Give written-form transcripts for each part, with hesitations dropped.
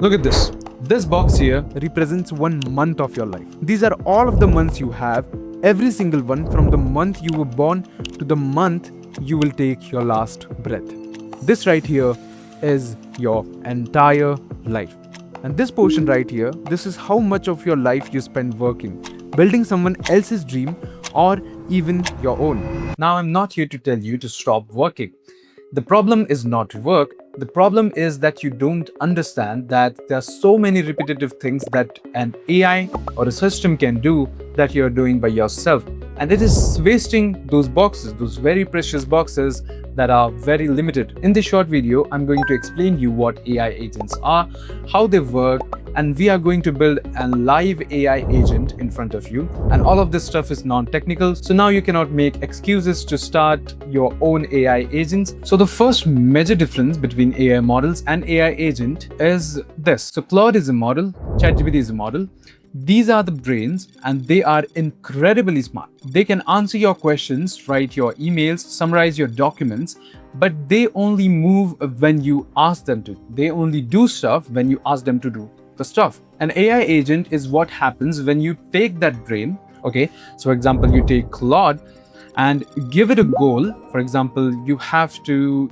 Look at this. This box here represents 1 month of your life. These are all of the months you have, every single one from the month you were born to the month you will take your last breath. This right here is your entire life. And this portion right here, this is how much of your life you spend working, building someone else's dream or even your own. Now, I'm not here to tell you to stop working. The problem is not work. The problem is that you don't understand that there are so many repetitive things that an AI or a system can do that you're doing by yourself. And it is wasting those boxes, those very precious boxes that are very limited. In this short video, I'm going to explain you what AI agents are, how they work, and we are going to build a live AI agent in front of you. And all of this stuff is non-technical, so now you cannot make excuses to start your own AI agents. So the first major difference between AI models and AI agent is this. So Claude is a model, ChatGPT is a model. These are the brains and they are incredibly smart. They can answer your questions, write your emails, summarize your documents, but they only move when you ask them to. They only do stuff when you ask them to do the stuff. An AI agent is what happens when you take that brain, okay? So for example, you take Claude and give it a goal. For example, you have to,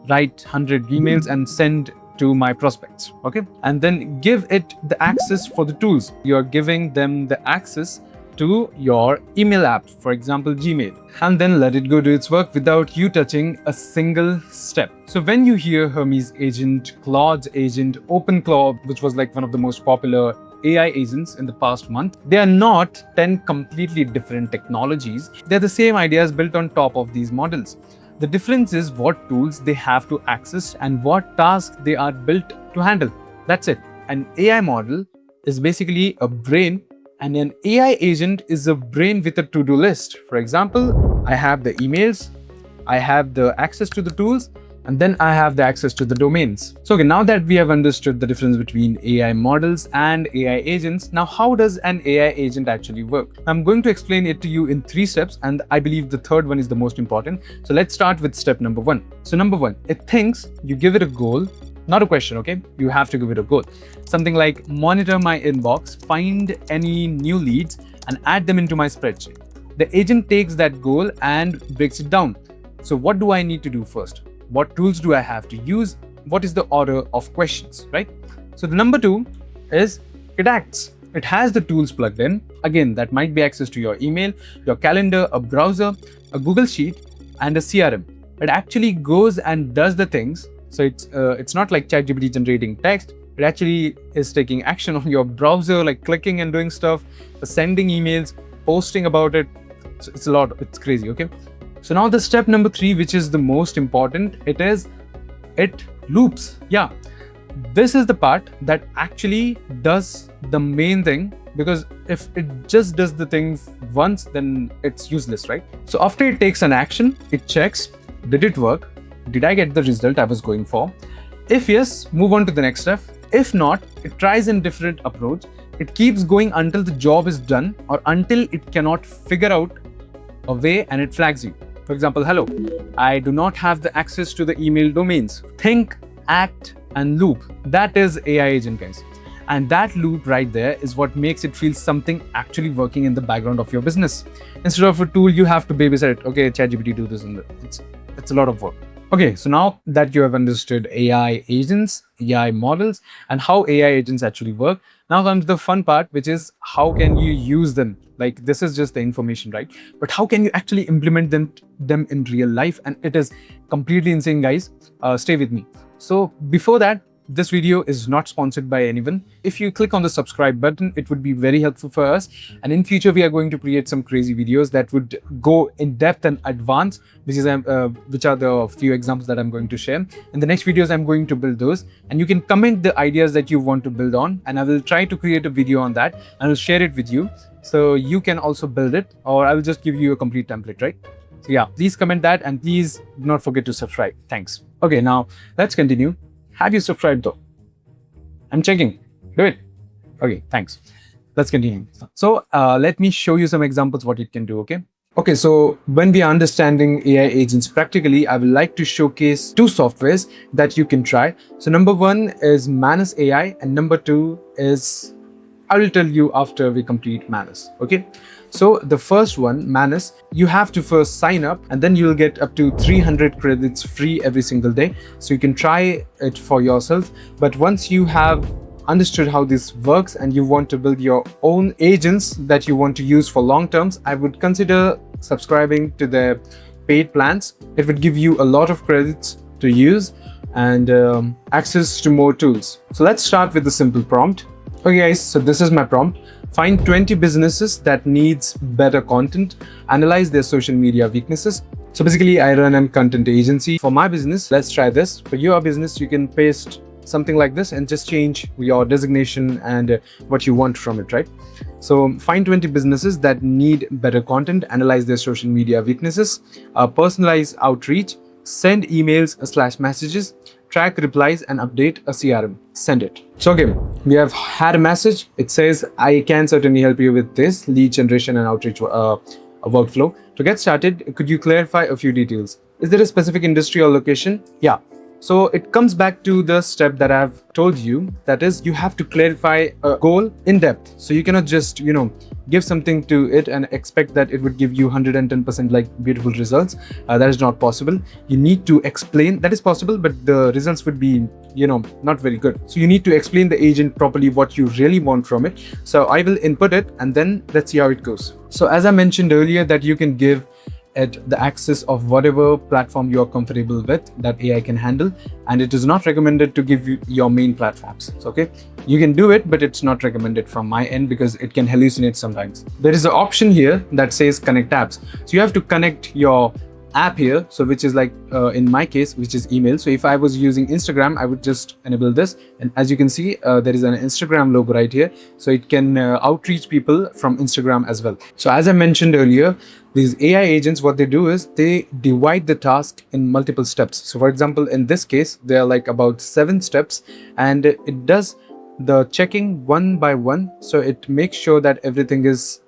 write 100 emails and send to my prospects, okay? And then give it the access for the tools. You're giving them the access to your email app, for example, Gmail, and then let it go do its work without you touching a single step. So when you hear Hermes agent, Claude's agent, OpenClaw, which was like one of the most popular AI agents in the past month, they are not 10 completely different technologies. They're the same ideas built on top of these models. The difference is what tools they have to access and what tasks they are built to handle. That's it. An AI model is basically a brain, and an AI agent is a brain with a to-do list. For example, I have the emails, I have the access to the tools, and then I have the access to the domains. So okay, now that we have understood the difference between AI models and AI agents, now how does an AI agent actually work? I'm going to explain it to you in 3 steps, and I believe the third one is the most important. So let's start with step number 1. So number 1, it thinks, you give it a goal, not a question, okay? You have to give it a goal. Something like monitor my inbox, find any new leads, and add them into my spreadsheet. The agent takes that goal and breaks it down. So what do I need to do first? What tools do I have to use? What is the order of questions, right? So the number 2 is it acts. It has the tools plugged in. Again, that might be access to your email, your calendar, a browser, a Google Sheet, and a CRM. It actually goes and does the things. So it's not like ChatGPT generating text. It actually is taking action on your browser, like clicking and doing stuff, sending emails, posting about it. So it's a lot. It's crazy, okay? So now the step number 3, which is the most important, it loops. Yeah, this is the part that actually does the main thing, because if it just does the things once, then it's useless, right? So after it takes an action, it checks, did it work? Did I get the result I was going for? If yes, move on to the next step. If not, it tries a different approach. It keeps going until the job is done or until it cannot figure out a way and it flags you. For example, hello, I do not have the access to the email domains. Think, act, and loop. That is AI agent, guys. And that loop right there is what makes it feel something actually working in the background of your business. Instead of a tool, you have to babysit it. Okay, ChatGPT do this, and it's a lot of work. Okay, so now that you have understood AI agents, AI models, and how AI agents actually work, now comes the fun part, which is how can you use them? Like, this is just the information, right? But how can you actually implement them in real life? And it is completely insane, guys. Stay with me. So before that, this video is not sponsored by anyone. If you click on the subscribe button, it would be very helpful for us. And in future, we are going to create some crazy videos that would go in depth and advanced, which are the few examples that I'm going to share. In the next videos, I'm going to build those. And you can comment the ideas that you want to build on. And I will try to create a video on that. And I'll share it with you. So you can also build it, or I will just give you a complete template, right? So yeah, please comment that and please do not forget to subscribe. Thanks. Okay, now let's continue. Have you subscribed though? I'm checking. Do it. Okay, thanks. Let's continue. So let me show you some examples what it can do, okay? Okay, so when we are understanding AI agents practically, I would like to showcase two softwares that you can try. So number one is Manus AI, and number two is, I will tell you after we complete Manus. Okay. So the first one, Manus, you have to first sign up and then you'll get up to 300 credits free every single day. So you can try it for yourself. But once you have understood how this works and you want to build your own agents that you want to use for long terms, I would consider subscribing to the paid plans. It would give you a lot of credits to use and access to more tools. So let's start with the simple prompt. Okay guys, so this is my prompt. Find 20 businesses that needs better content, analyze their social media weaknesses. So basically I run a content agency. For my business, let's try this. For your business, you can paste something like this and just change your designation and what you want from it, right? So find 20 businesses that need better content, analyze their social media weaknesses, personalize outreach, send emails/messages, track replies and update a CRM. Send it. So okay, we have had a message. It says, I can certainly help you with this lead generation and outreach workflow. To get started, could you clarify a few details? Is there a specific industry or location? Yeah. So it comes back to the step that I've told you, that is, you have to clarify a goal in depth. So you cannot just, give something to it and expect that it would give you 110% like beautiful results. That is not possible. You need to explain. That is possible, but the results would be, not very good. So you need to explain the agent properly what you really want from it. So I will input it and then let's see how it goes. So as I mentioned earlier, that you can give at the access of whatever platform you are comfortable with that AI can handle, and it is not recommended to give you your main platforms. So, okay, you can do it, but it's not recommended from my end because it can hallucinate sometimes. There is an option here that says connect apps. So you have to connect your app here, so which is like in my case, which is email. So if I was using Instagram, I would just enable this, and as you can see, there is an Instagram logo right here, so it can outreach people from Instagram as well. So as I mentioned earlier, these AI agents, what they do is they divide the task in multiple steps. So for example, in this case, there are like about 7 steps, and it does the checking one by one. So it makes sure that everything is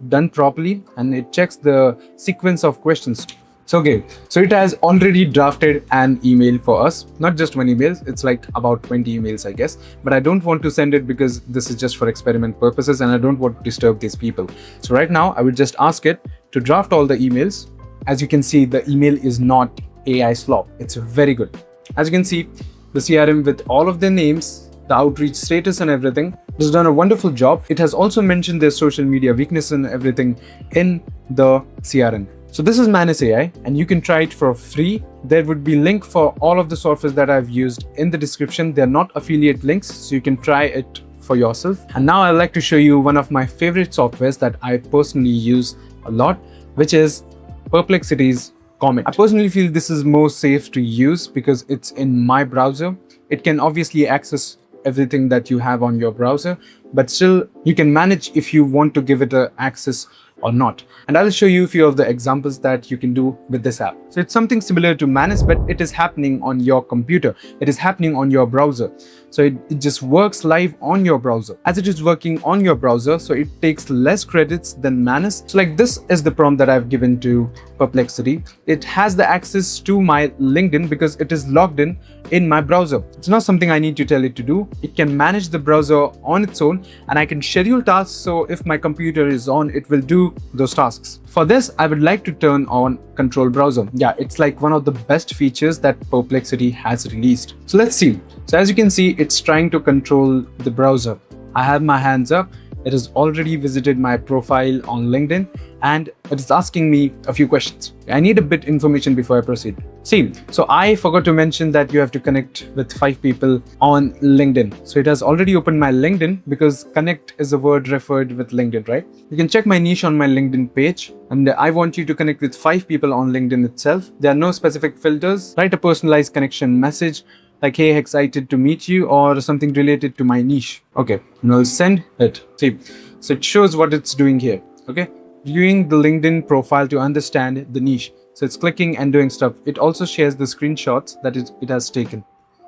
done properly, and it checks the sequence of questions. So okay, so it has already drafted an email for us, not just one email, it's like about 20 emails, I guess, but I don't want to send it because this is just for experiment purposes and I don't want to disturb these people. So right now I would just ask it to draft all the emails. As you can see, the email is not AI slop, it's very good. As you can see, the CRM with all of their names, the outreach status and everything, has done a wonderful job. It has also mentioned their social media weakness and everything in the CRM. So this is Manus AI, and you can try it for free. There would be link for all of the softwares that I've used in the description. They're not affiliate links, so you can try it for yourself. And now I'd like to show you one of my favorite softwares that I personally use a lot, which is Perplexity's Comet. I personally feel this is more safe to use because it's in my browser. It can obviously access everything that you have on your browser, but still you can manage if you want to give it a access or not. And I'll show you a few of the examples that you can do with this app. So it's something similar to Manus, but it is happening on your computer. It is happening on your browser. So it just works live on your browser. As it is working on your browser, so it takes less credits than Manus. So like this is the prompt that I've given to Perplexity. It has the access to my LinkedIn because it is logged in my browser. It's not something I need to tell it to do. It can manage the browser on its own, and I can schedule tasks. So if my computer is on, it will do those tasks. For this, I would like to turn on control browser. Yeah, it's like one of the best features that Perplexity has released. So let's see. So as you can see, it's trying to control the browser. I have my hands up. It has already visited my profile on LinkedIn, and it is asking me a few questions. I need a bit information before I proceed. See, so I forgot to mention that you have to connect with 5 people on LinkedIn. So it has already opened my LinkedIn because connect is a word referred with LinkedIn, right? You can check my niche on my LinkedIn page, and I want you to connect with 5 people on LinkedIn itself. There are no specific filters. Write a personalized connection message like, hey, excited to meet you, or something related to my niche. Okay, and I'll send it. See, so it shows what it's doing here. Okay, viewing the LinkedIn profile to understand the niche. So it's clicking and doing stuff. It also shares the screenshots that it has taken.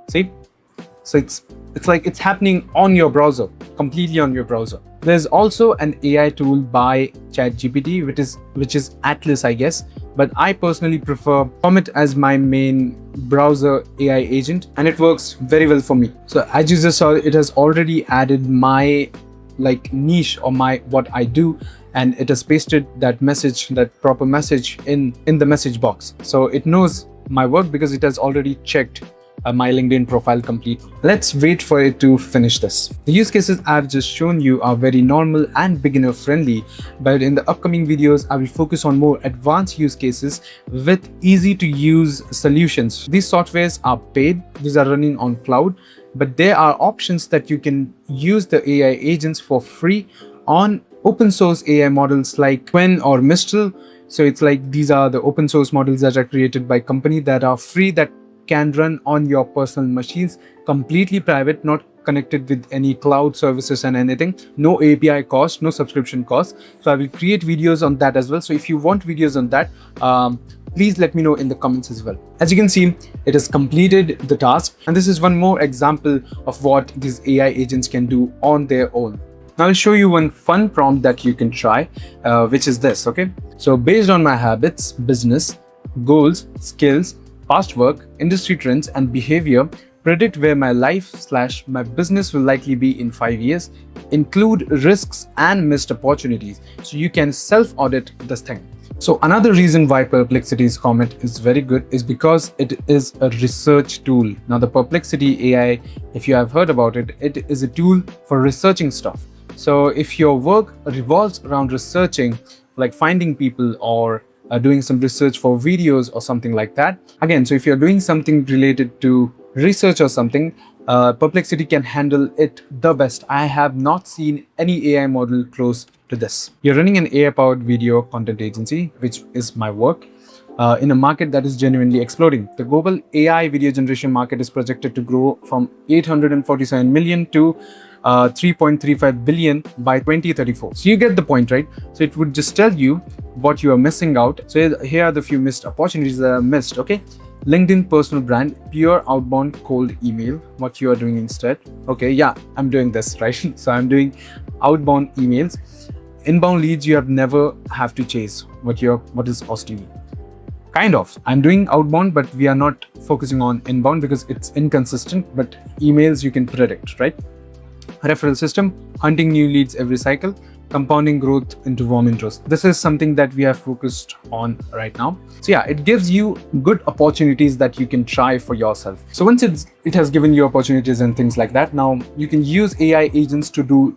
See, so it's like it's happening on your browser. completely on your browser. There's also an AI tool by ChatGPT, which is Atlas, I guess, but I personally prefer Comet as my main browser AI agent, and it works very well for me. So as you just saw, it has already added my niche or my what I do, and it has pasted that message, that proper message in the message box. So it knows my work because it has already checked my LinkedIn profile completely. Let's wait for it to finish this. The use cases I've just shown you are very normal and beginner friendly, but in the upcoming videos, I will focus on more advanced use cases with easy to use solutions. These softwares are paid, these are running on cloud, but there are options that you can use the AI agents for free on open source AI models like Qwen or Mistral. So it's like these are the open source models that are created by companies that are free, that can run on your personal machines, completely private, not connected with any cloud services and anything. No API cost, no subscription cost. So I will create videos on that as well. So if you want videos on that, please let me know in the comments as well. As you can see, it has completed the task. And this is one more example of what these AI agents can do on their own. Now I'll show you one fun prompt that you can try, which is this, okay? So based on my habits, business, goals, skills, past work, industry trends, and behavior, predict where my life/my business will likely be in 5 years, include risks and missed opportunities. So you can self-audit this thing. So another reason why Perplexity's Comet is very good is because it is a research tool. Now the Perplexity AI, if you have heard about it, it is a tool for researching stuff. So if your work revolves around researching, like finding people or doing some research for videos or something like that. Again, so if you're doing something related to research or something, Perplexity can handle it the best. I have not seen any AI model close to this. You're running an AI-powered video content agency, which is my work, in a market that is genuinely exploding. The global AI video generation market is projected to grow from 847 million to 3.35 billion by 2034. So you get the point, right? So it would just tell you what you are missing out. So here are the few missed opportunities that are missed, okay? LinkedIn personal brand, pure outbound cold email, what you are doing instead. Okay, yeah, I'm doing this, right? So I'm doing outbound emails. Inbound leads you have never have to chase. What is costing you? Kind of. I'm doing outbound, but we are not focusing on inbound because it's inconsistent, but emails you can predict, right? Referral system, hunting new leads every cycle, compounding growth into warm interest. This is something that we have focused on right now. So yeah, it gives you good opportunities that you can try for yourself. So once it has given you opportunities and things like that, now you can use AI agents to do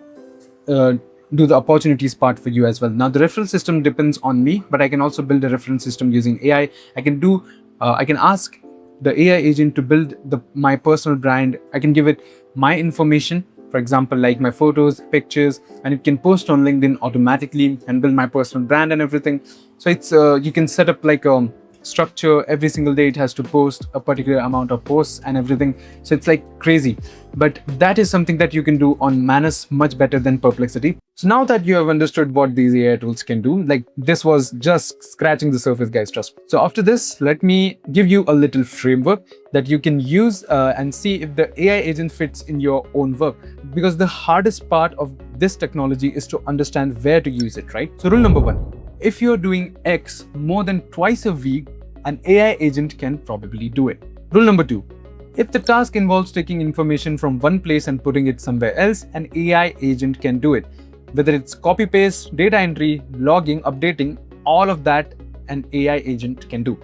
the opportunities part for you as well. Now the referral system depends on me, but I can also build a reference system using AI. I can ask the AI agent to build my personal brand. I can give it my information, for example, like my photos, pictures, and it can post on LinkedIn automatically and build my personal brand and everything. So it's you can set up like a structure. Every single day it has to post a particular amount of posts and everything. So it's like crazy. But that is something that you can do on Manus much better than Perplexity. So now that you have understood what these AI tools can do, like this was just scratching the surface, guys, trust me. So after this, let me give you a little framework that you can use and see if the AI agent fits in your own work. Because the hardest part of this technology is to understand where to use it, right? So rule number 1, if you're doing X more than twice a week, an AI agent can probably do it. Rule number 2, if the task involves taking information from one place and putting it somewhere else, an AI agent can do it. Whether it's copy paste, data entry, logging, updating, all of that an AI agent can do.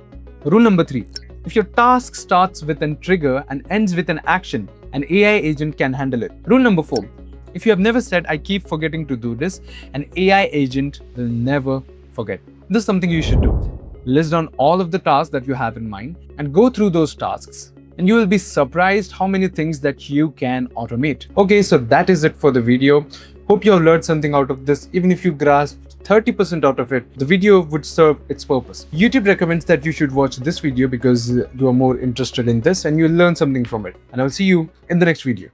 Rule number 3, if your task starts with a trigger and ends with an action, an AI agent can handle it. Rule number 4, if you have never said, I keep forgetting to do this, an AI agent will never forget. This is something you should do. List down all of the tasks that you have in mind and go through those tasks. And you will be surprised how many things that you can automate. Okay, so that is it for the video. Hope you have learned something out of this. Even if you grasped 30% out of it, the video would serve its purpose. YouTube recommends that you should watch this video because you are more interested in this and you'll learn something from it. And I'll see you in the next video.